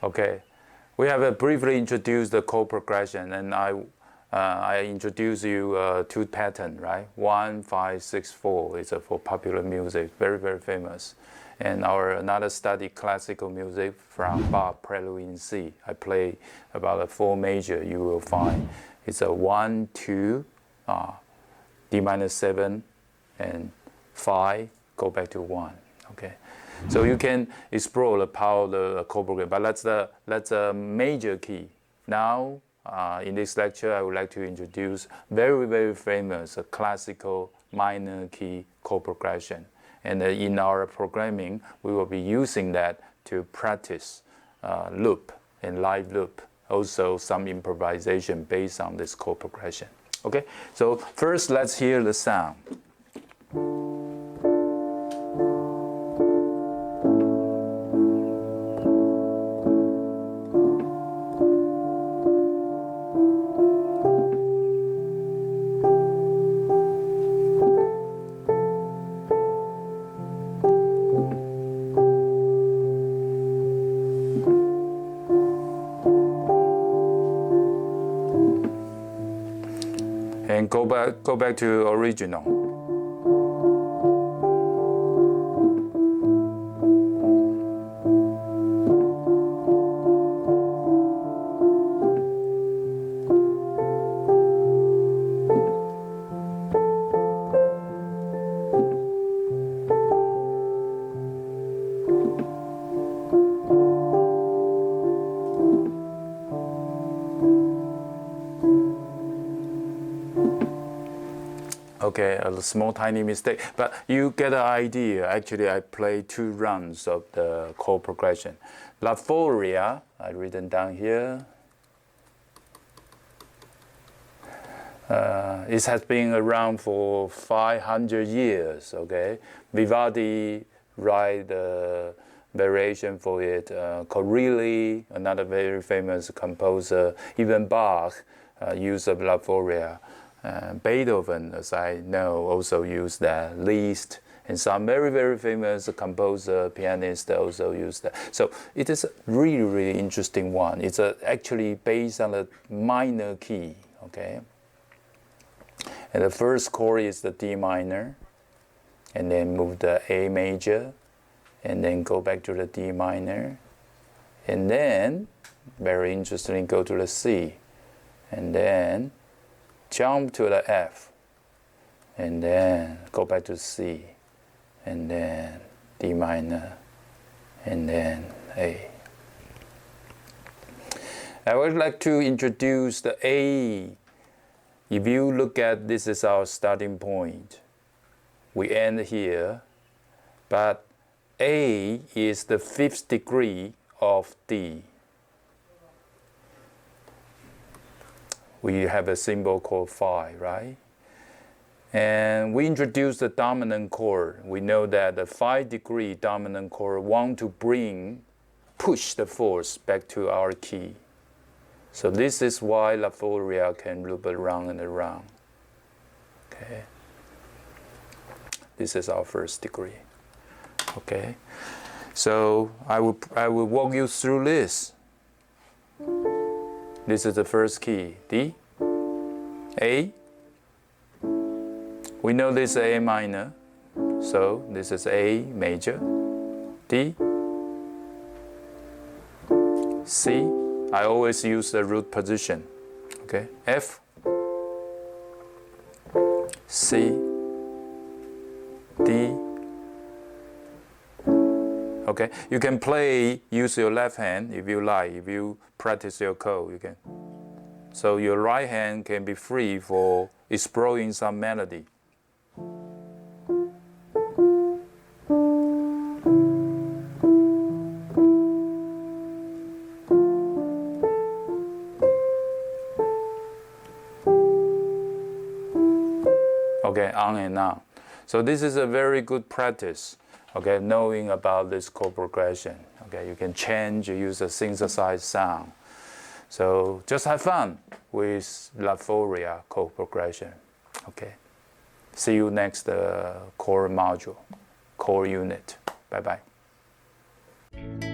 Okay, we have briefly introduced the chord progression, and I introduced you two pattern, right? 1, 5, 6, 4 is for popular music, very, very famous. And another study classical music from Bach Prelude in C. I play about a 4 major. You will find it's a 1, 2, D minor 7, and 5. Go back to 1. Okay, so you can explore the power of the chord progression, but that's a major key. Now, in this lecture, I would like to introduce very, very famous classical minor key chord progression. And in our programming, we will be using that to practice loop and live loop. Also, some improvisation based on this chord progression. Okay, so first let's hear the sound. And go back to original. Okay, a small tiny mistake, but you get an idea. Actually, I play 2 runs of the chord progression. La Folia, I've written down here. It has been around for 500 years, okay? Vivaldi write the variation for it. Corelli, another very famous composer, even Bach used of La Folia. Beethoven, as I know, also used that. Liszt, and some very, very famous composer, pianist also used that. So it is a really, really interesting one. It's actually based on a minor key, okay? And the first chord is the D minor, and then move the A major, and then go back to the D minor, and then, very interestingly, go to the C, and then jump to the F, and then go back to C, and then D minor, and then A. I would like to introduce the A. If you look at this is our starting point. We end here, but A is the 5th degree of D. We have a symbol called phi, right? And we introduced the dominant chord. We know that the 5th degree dominant chord want to push the force back to our key. So this is why La Folia can loop around and around. Okay. This is our 1st degree. Okay. So I will walk you through this. This is the 1st key, D, A. We know this is A minor, so this is A major, D, C. I always use the root position, okay? F, C, D. Okay, you can use your left hand if you like. If you practice your chord, you can. So your right hand can be free for exploring some melody. Okay, on and on. So this is a very good practice. Okay, knowing about this chord progression. Okay, you can use a synthesized sound. So just have fun with La Folia chord progression. Okay, see you next chord module, chord unit. Bye bye.